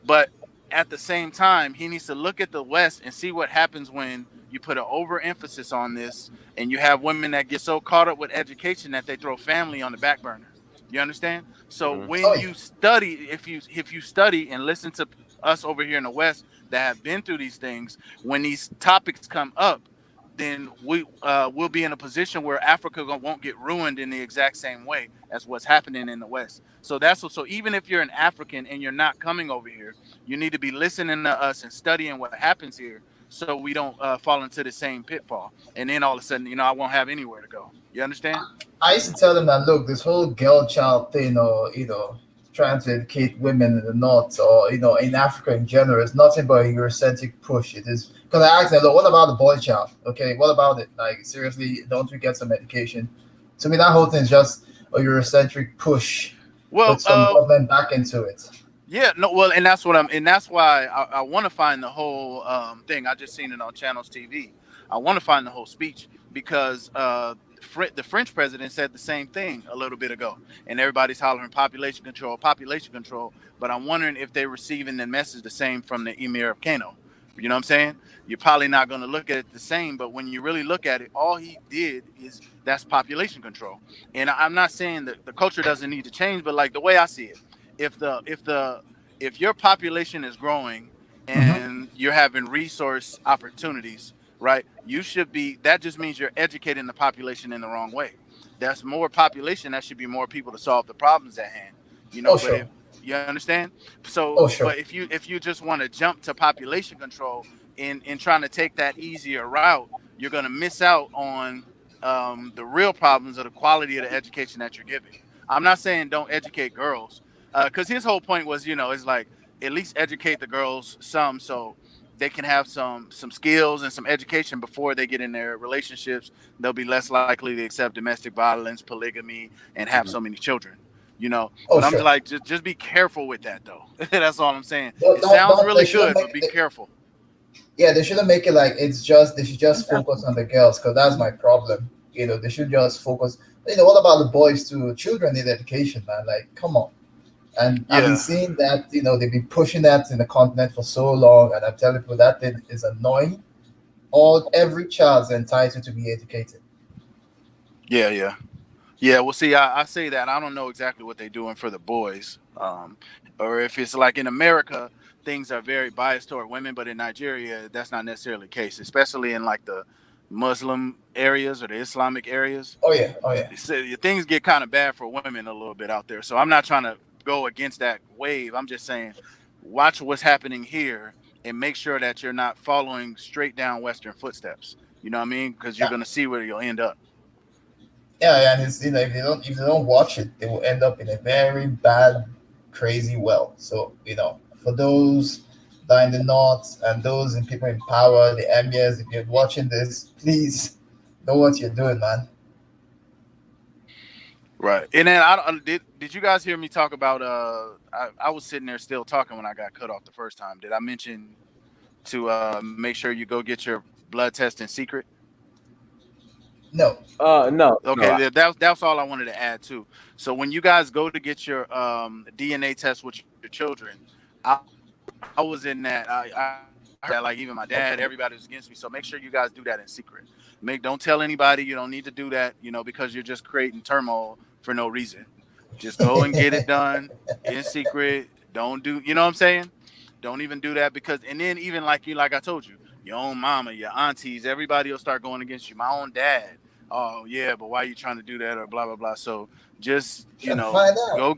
But at the same time, he needs to look at the West and see what happens when you put an overemphasis on this and you have women that get so caught up with education that they throw family on the back burner. You understand? So Mhm. when Oh yeah. you study, if you study and listen to us over here in the West that have been through these things, when these topics come up, then we'll be in a position where Africa won't get ruined in the exact same way as what's happening in the West. So so even if you're an African and you're not coming over here, you need to be listening to us and studying what happens here, so we don't fall into the same pitfall. And then all of a sudden, I won't have anywhere to go. You understand? I used to tell them that look, this whole girl child thing, or trying to educate women in the north, or in Africa in general, is nothing but a Eurocentric push. It is because I asked them, look, what about the boy child? Okay, what about it? Like seriously, don't we get some education? To me, that whole thing is just a Eurocentric push Well, with some government back into it. yeah, no, well, and that's why I want to find the whole thing. I just seen it on Channels TV. I want to find the whole speech because the French president said the same thing a little bit ago, and everybody's hollering population control, population control. But I'm wondering if they're receiving the message the same from the Emir of Kano. You know what I'm saying? You're probably not going to look at it the same, but when you really look at it, all he did is that's population control. And I'm not saying that the culture doesn't need to change, but like the way I see it, if your population is growing Hmm. and you're having resource opportunities, right? You should be that just means you're educating the population in the wrong way. That's more population, that should be more people to solve the problems at hand. Oh But sure. if you understand? So Oh but sure. if you just want to jump to population control in trying to take that easier route, you're gonna miss out on the real problems of the quality of the education that you're giving. I'm not saying don't educate girls, because his whole point was, it's like at least educate the girls some so they can have some skills and some education before they get in their relationships. They'll be less likely to accept domestic violence, polygamy, and have so Mhm. many children. Oh But I'm just sure. like, just be careful with that though. That's all I'm saying. Don't It don't, sounds don't they really shouldn't good, make but be they, careful. yeah, they shouldn't make it like it's just they should just focus on the girls because that's my problem. They should just focus. What about the boys too? Children need education, man. Like, come on. And I've been Yeah. seeing that they've been pushing that in the continent for so long, and I'm telling people that thing is annoying. Every child's entitled to be educated. Yeah. Yeah. Yeah, well, see, I say that I don't know exactly what they're doing for the boys, or if it's like in America, things are very biased toward women, but in Nigeria, that's not necessarily the case, especially in like the Muslim areas or the Islamic areas. Oh yeah, oh yeah. Things get kind of bad for women a little bit out there. So I'm not trying to go against that wave. I'm just saying, watch what's happening here and make sure that you're not following straight down Western footsteps. You know what I mean? Because you're Yeah, gonna see where you'll end up. yeah, and it's if they don't watch it, they will end up in a very bad, crazy well. So for those that are in the north and those in people in power, the emirs, if you're watching this, please know what you're doing, man. Right. And then did you guys hear me talk about I was sitting there still talking when I got cut off the first time. Did I mention to make sure you go get your blood test in secret? No. No, Okay, no. that's all I wanted to add too. So when you guys go to get your DNA test with your children, I was in that. I heard that like even my dad, everybody was against me. So make sure you guys do that in secret. Don't tell anybody. You don't need to do that, because you're just creating turmoil for no reason. Just go and get it done in secret. Don't do, you know what I'm saying? Don't even do that, because and then even like I told you, your own mama, your aunties, everybody will start going against you. My own dad. Oh yeah, but why are you trying to do that, or blah blah blah. So just And find out. go,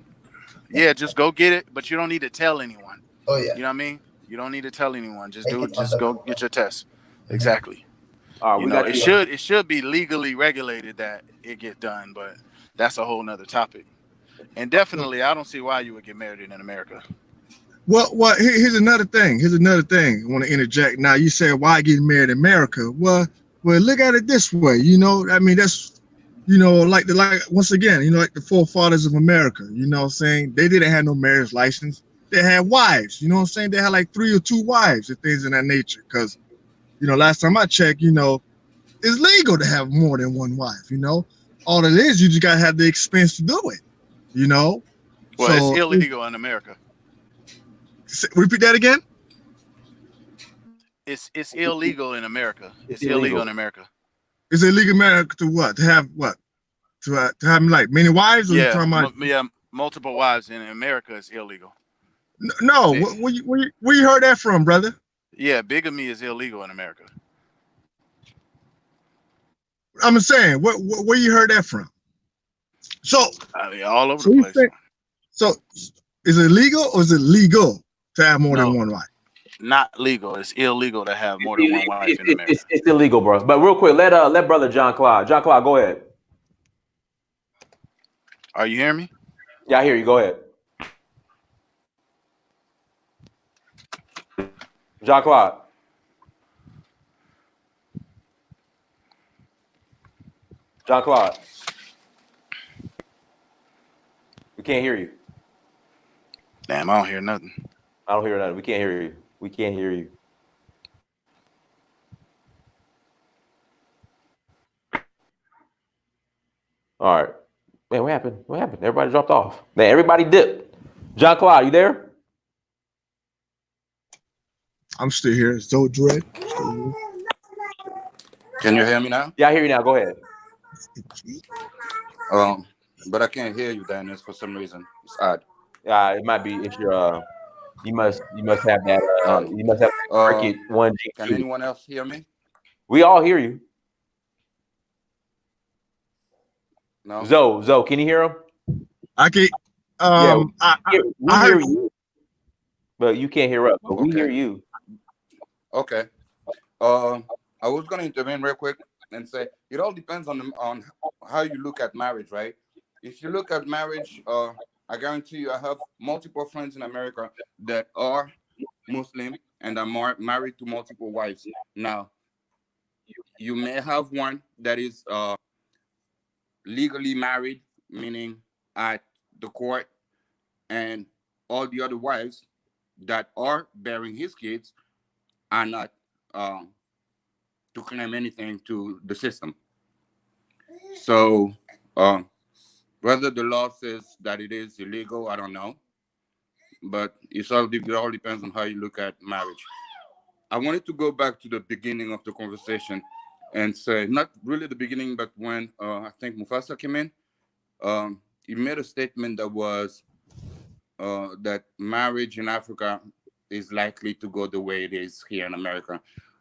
yeah, just go get it, but you don't need to tell anyone. Oh yeah, You know what I mean? You don't need to tell anyone. Just make do it it. Just go undercover. get your test. Mhm. Exactly. All right, we got It you. should be legally regulated that it get done, but that's a whole nother topic. And definitely, I don't see why you would get married in America. Here's another thing. Here's another thing. I want to interject. Now you said why get married in America? Well, look at it this way. I mean, that's like once again, like the forefathers of America. You know what I'm saying? They didn't have no marriage license. They had wives. You know what I'm saying? They had like 3 or 2 wives and things in that nature. Because last time I checked, it's legal to have more than one wife. All it is, you just gotta have the expense to do it. You know. Well, it's So illegal in America. repeat that again. It's illegal in America. It's It's illegal in illegal. America. Is it legal marriage to what? To have what? To have like many wives, or you Yeah, talking about? yeah, multiple wives in America is illegal. No, Bi- where you heard that from, brother? yeah, bigamy is illegal in America. I'm saying, where you heard that from? So, I mean, all over the so you place. think so? Is it legal or is it legal to have more than No, one wife? not legal. It's illegal to have more than one wife in America. It's illegal, bro. But real quick, let brother John Clyde. John Clyde, go ahead. Are you hearing me? Yeah, I hear you. Go ahead. John Clyde. John Clyde. We can't hear you. Damn, I don't hear nothing. I don't hear nothing. We can't hear you. We can't hear you. All right. Man, what happened? What happened? Everybody dropped off. Man, everybody dipped. John Clyde, you there? I'm still here. So Dread. Can you hear me now? Yeah, I hear you now. Go ahead. Um, but I can't hear you, Dennis, for some reason. It's odd. It might be it's your you must have that Um, you must have that uh, Cricket 1G can two. anyone else hear me? We all hear you. No. Zoe, can you hear him? I can. Yeah, we I hear heard. you, but you can't hear us. But we hear Okay. you. Okay. Uh, I was gonna intervene real quick and say it all depends on how you look at marriage, right? If you look at marriage, I guarantee you, I have multiple friends in America that are Muslim and are married to multiple wives. Now, you may have one that is legally married, meaning at the court, and all the other wives that are bearing his kids are not um, to claim anything to the system. So, um, whether the law says that it is illegal, I don't know, but it all depends on how you look at marriage. I wanted to go back to the beginning of the conversation and say, not really the beginning, but when I think Mufasa came in, he made a statement that was that marriage in Africa is likely to go the way it is here in America.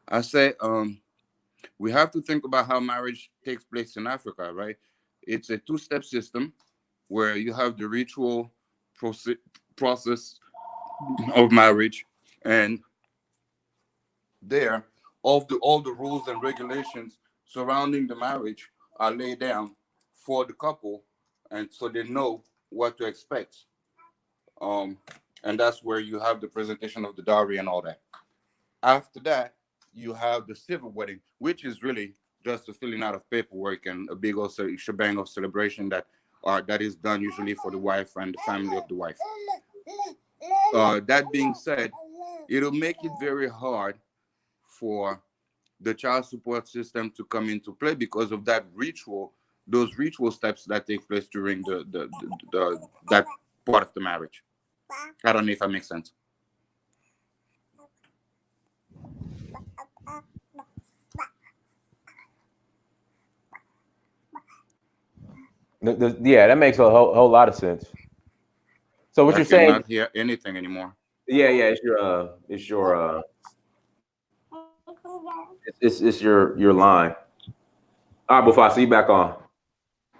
I say we have to think about how marriage takes place in Africa, right? It's a two-step system where you have the ritual proce- process of marriage, and there, all the rules and regulations surrounding the marriage are laid down for the couple, and so they know what to expect. Um, and that's where you have the presentation of the dowry and all that. After that, you have the civil wedding, which is really just the filling out of paperwork and a big old shebang of celebration that is done usually for the wife and the family of the wife. That being said, it'll make it very hard for the child support system to come into play because of that ritual, those ritual steps that take place during the that part of the marriage. I don't know if that makes sense. Yeah, that makes a whole lot of sense. So what I you're saying? cannot hear anything anymore. Yeah, yeah, it's your line. All right, before I see you back on.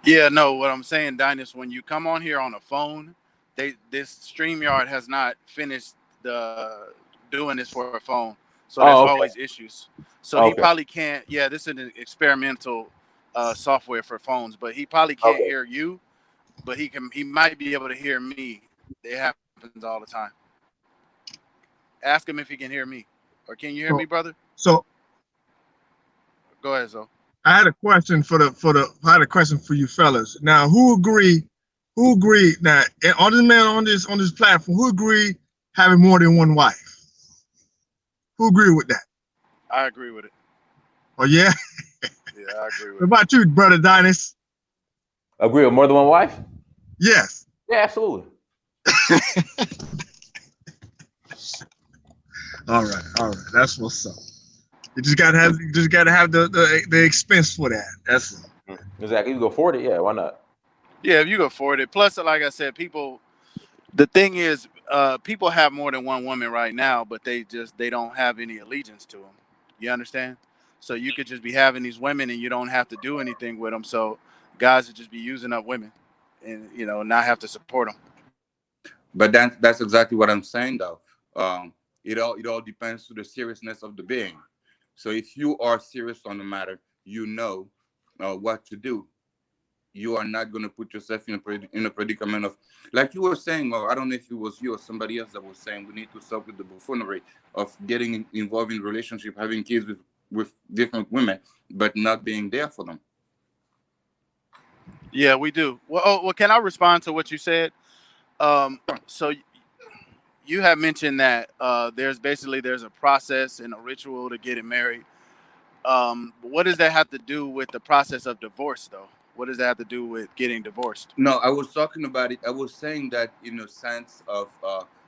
Yeah, no, what I'm saying, Dinus, when you come on here on a phone, this StreamYard has not finished the doing this for a phone. So there's Oh, okay, always issues. So he okay, probably can't, yeah, this is an experimental software for phones, but he probably can't okay. hear you, but he might be able to hear me. It happens all the time. Ask him if he can hear me. Or can you hear me, So, brother? so Go ahead, Zo. I had a question I had a question for you fellas. Now, who agree now on this man on this platform, who agree having more than one wife? Who agree with that? I agree with it. Oh yeah? Yeah, I agree What with it. about you, brother Dinas? Agree with more than one wife? Yes. Yeah, absolutely. All right, all right. That's what's up. You just gotta have the expense for that. That's it. Exactly. You go afford it. Yeah, why not? Yeah, if you can afford it. Plus, like I said, the thing is, people have more than one woman right now, but they don't have any allegiance to them. You understand? So you could just be having these women, and you don't have to do anything with them. So guys would just be using up women, and not have to support them. But that's exactly what I'm saying, though. Um, it all depends to the seriousness of the being. So if you are serious on the matter, you know what to do. You are not going to put yourself in a predicament of, like you were saying, or I don't know if it was you or somebody else that was saying, we need to stop with the buffoonery of getting involved in relationship, having kids with different women, but not being there for them. Yeah, we do. Well, can I respond to what you said? So you have mentioned that there's a process and a ritual to getting married. What does that have to do with the process of divorce, though? What does that have to do with getting divorced? No, I was talking about it. I was saying that in a sense of,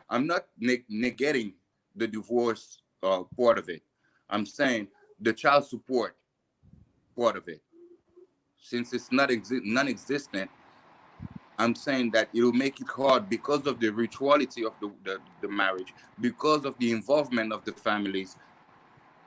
I'm not negating the divorce part of it. I'm saying the child support part of it. Since it's not non-existent, I'm saying that it will make it hard because of the rituality of the marriage, because of the involvement of the families.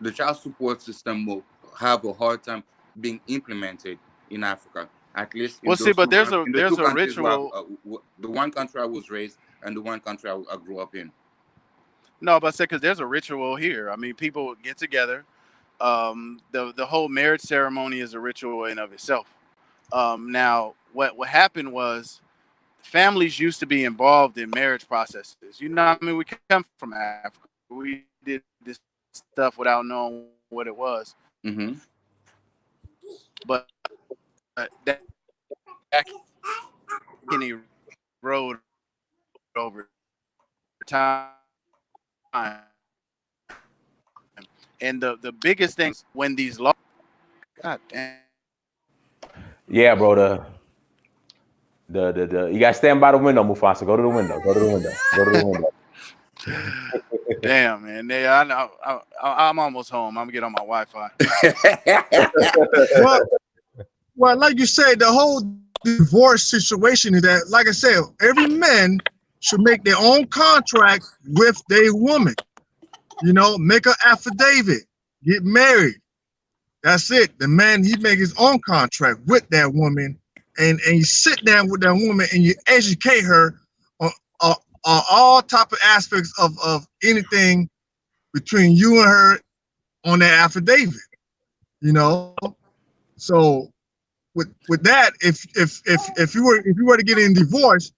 The child support system will have a hard time being implemented in Africa. At least Well, see, but in the there's two a countries where ritual. the one country I was raised and the one country I grew up in. No, but I said because there's a ritual here. I mean, people get together. The whole marriage ceremony is a ritual in of itself. Now, what happened was families used to be involved in marriage processes. I mean, we come from Africa. We did this stuff without knowing what it was. Mm-hmm. But that can erode over time. And the biggest thing is when these laws. God damn. Yeah, bro. The you gotta stand by the window, Mufasa. Go to the window. Go to the window. Go to the window. Damn, man. Yeah, I know. I'm almost home. I'm gonna get on my Wi-Fi. Well, well, like you said, the whole divorce situation is that, like I said, every man should make their own contract with their woman. Make an affidavit, get married. That's it. The man, he make his own contract with that woman, and you sit down with that woman and you educate her on, on, on all type of aspects of anything between you and her on that affidavit. You know, so with that, if you were to get in divorce,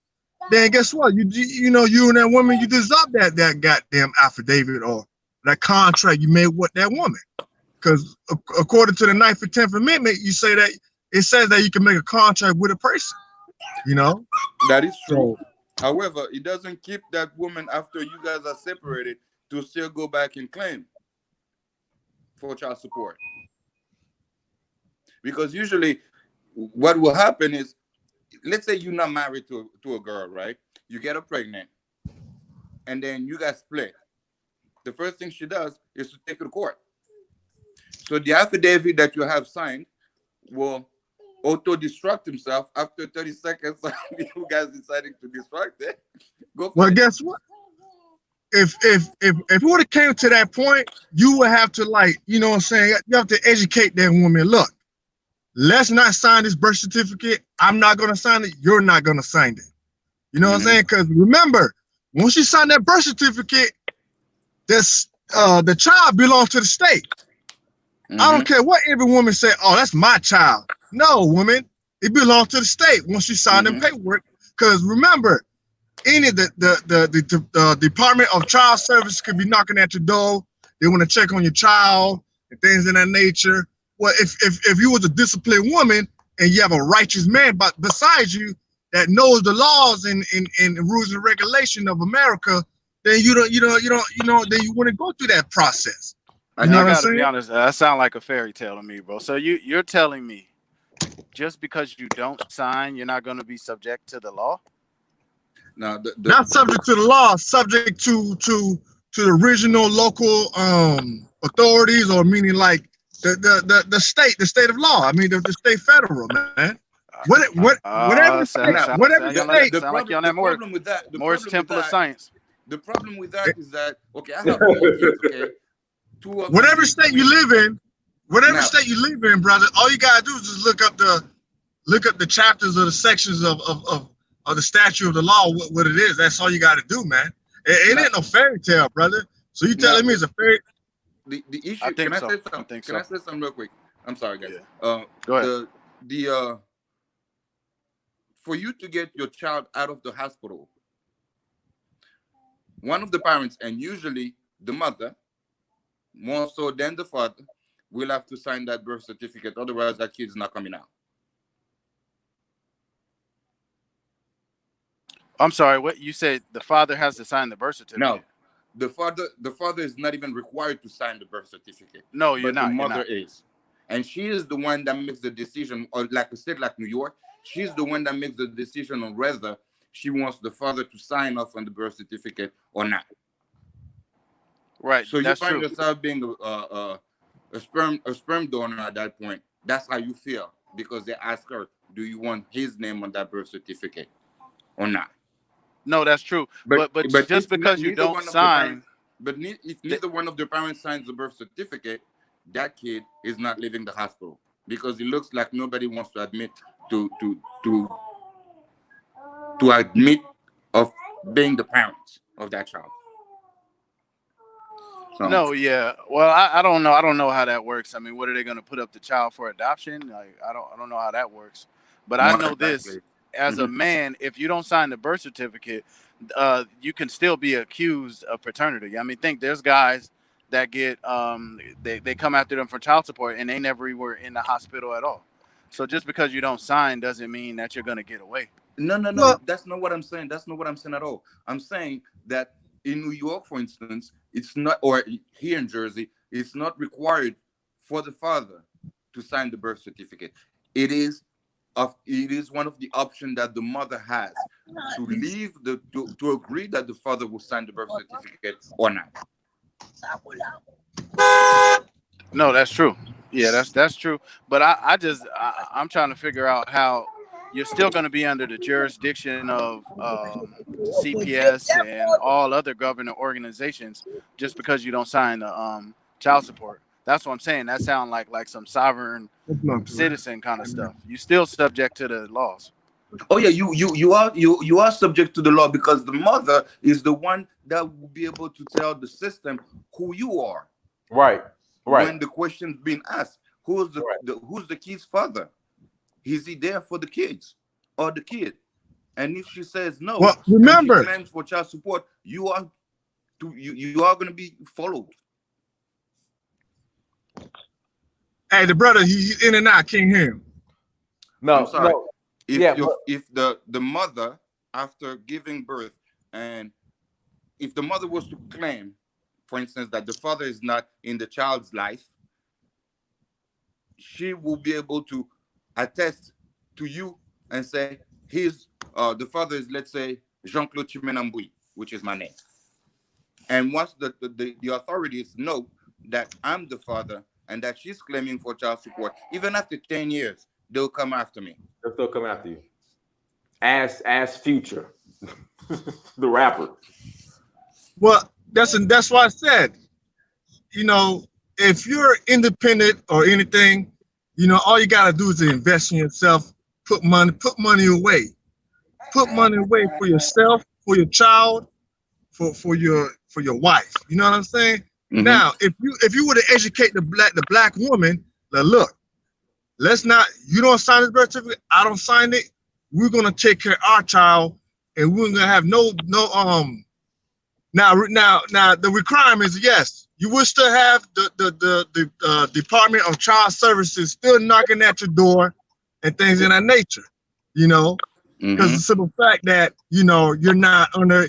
then guess what? You and that woman, you dissolve that goddamn affidavit or that contract you made with that woman. Because according to the Ninth and 10th Amendment, you say that it says that you can make a contract with a person. You know, That is true. so However, it doesn't keep that woman after you guys are separated to still go back and claim. for child support. Because usually what will happen is, let's say you're not married to a girl, right? You get her pregnant, and then you guys split. The first thing she does is to take her to court. So the affidavit that you have signed will auto-destruct himself after 30 seconds of you guys deciding to destruct it. Go for Well, it. guess what? If it would have came to that point, you would have to, like, you know what I'm saying? You have to educate that woman. Look, let's not sign this birth certificate. I'm not gonna sign it. You're not gonna sign it. You know what I'm Mhm. saying? Because remember, once you sign that birth certificate, this the child belongs to the state. I don't Mhm. care what every woman say. Oh, that's my child. No, woman, it belongs to the state once you sign them Mhm. paperwork. Because remember, any of the Department of Child Services could be knocking at your door. They want to check on your child and things of that nature. Well, if you was a disciplined woman and you have a righteous man but beside you that knows the laws and the rules and regulation of America, then then you wouldn't go through that process. You And know I what I'm got to saying? be honest, that sounds like a fairy tale to me, bro. So you're telling me just because you don't sign, you're not going to be subject to the law? Now Not subject to the law, subject to the original local authorities, or meaning like the state of law. I mean the state federal, man. Whatever state, now whatever Sound state. like you're on that the problem with that Morris Temple of Science. the problem with that is that, okay, I have four kids, okay, two of them Whatever being state you twins. live in, whatever Now, state you live in, brother, all you gotta do is just look up the chapters or the sections of the statute of the law, what it is. That's all you gotta do, man. It now, ain't no fairy tale, brother. So you now telling me it's a fairy? the I issue. Can think I so. say I something? think Can I so. say something real quick? I'm sorry, guys. Yeah. Go ahead. The For you to get your child out of the hospital, one of the parents, and usually the mother, more so than the father, will have to sign that birth certificate. Otherwise, that kid's not coming out. I'm sorry. What you said? The father has to sign the birth No, certificate. the father is not even required to sign the birth certificate, No, you're but the not. You're mother not. is, and she is the one that makes the decision. Or like a state like New York, she's the one that makes the decision on whether she wants the father to sign off on the birth certificate or not. Right. So you That's find true. yourself being a sperm donor at that point. That's how you feel because they ask her, "Do you want his name on that birth certificate or not?" No, that's true. But But just if because you neither don't one of the sign, parents, if th- neither one of the parents signs the birth certificate, that kid is not leaving the hospital because it looks like nobody wants to admit to to to to admit of being the parents of that child. So no, yeah. Well, I don't know. I don't know how that works. I mean, what are they going to put up the child for adoption? Like, I don't know how that works. But I more know this: exactly. as a Mhm. man, if you don't sign the birth certificate, you can still be accused of paternity. I mean, think there's guys that get they come after them for child support and they never were in the hospital at all. So just because you don't sign doesn't mean that you're going to get away. No, no, no. Well, That's not what I'm saying. That's not what I'm saying at all. I'm saying that in New York, for instance, it's not, or here in Jersey, it's not required for the father to sign the birth certificate. It is one of the options that the mother has to leave to agree that the father will sign the birth certificate or not. No, that's true. Yeah, that's true. But I'm trying to figure out how you're still going to be under the jurisdiction of CPS and all other government organizations just because you don't sign the child support. That's what I'm saying. That sounds like some sovereign citizen kind of stuff. You still subject to the laws. Oh yeah, you are subject to the law because the mother is the one that will be able to tell the system who you are Right. Right. when the question's being asked. Who's the kid's father? Is he there for the kids or the kid? And if she says no, well, and she remember, claims for child support, you are going to be followed. hey, the brother, he's in and out. Can't hear him. I'm No, sorry. no. If Yeah, you but if the mother, after giving birth, and if the mother was to claim, for instance, that the father is not in the child's life, she will be able to attest to you and say, he's the father is, let's say, Jean-Claude Chimenambui, which is my name. And once the authorities know that I'm the father and that she's claiming for child support, even after 10 years, they'll come after me. They'll still come after you. As Future, the rapper. Well, that's why I said, you know, if you're independent or anything, you know, all you gotta do is invest in yourself, put money away. Put money away for yourself, for your child, for your wife. You know what I'm saying? Mm-hmm. Now, if you were to educate the black woman, like, look, let's not, you don't sign this birth certificate, I don't sign it. We're gonna take care of our child, and we're gonna have no now the requirements, yes, you will still have the Department of Child Services still knocking at your door and things in that nature, you know, because Mm-hmm. the simple fact that, you know, you're not under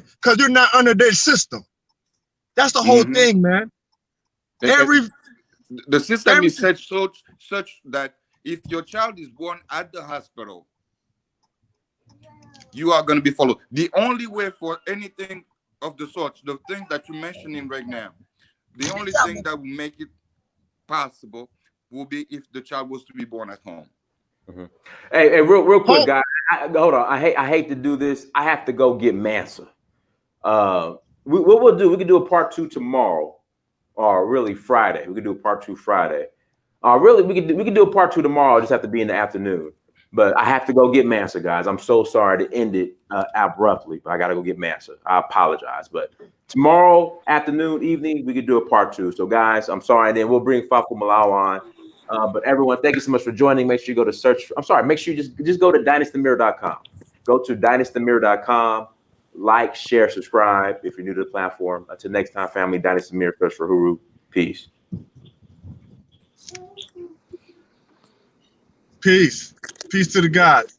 their system. That's the whole Mm-hmm. thing, man. And Every the system every is such that if your child is born at the hospital, you are going to be followed. The only way for anything of the sorts, the thing that you're mentioning right now, the only thing that will make it possible will be if the child was to be born at home. Mm-hmm. Hey, real quick, home, guys. Hold on. I hate to do this. I have to go get Mansa. What we'll do, we can do a part 2 tomorrow, or really Friday. We could do a part 2 Friday. Really, we could do a part 2 tomorrow. It just have to be in the afternoon. But I have to go get Mansa, guys. I'm so sorry to end it abruptly, but I got to go get Mansa. I apologize. But tomorrow afternoon, evening, we could do a part 2. So, guys, I'm sorry. And then we'll bring Fafu Malau on. But everyone, thank you so much for joining. Make sure you go to search. I'm sorry. Make sure you just go to dynastymirror.com. Go to dynastymirror.com. Like, share, subscribe if you're new to the platform. Until next time, family, Dynasty Mirror, search for Huru. Peace. peace to the gods.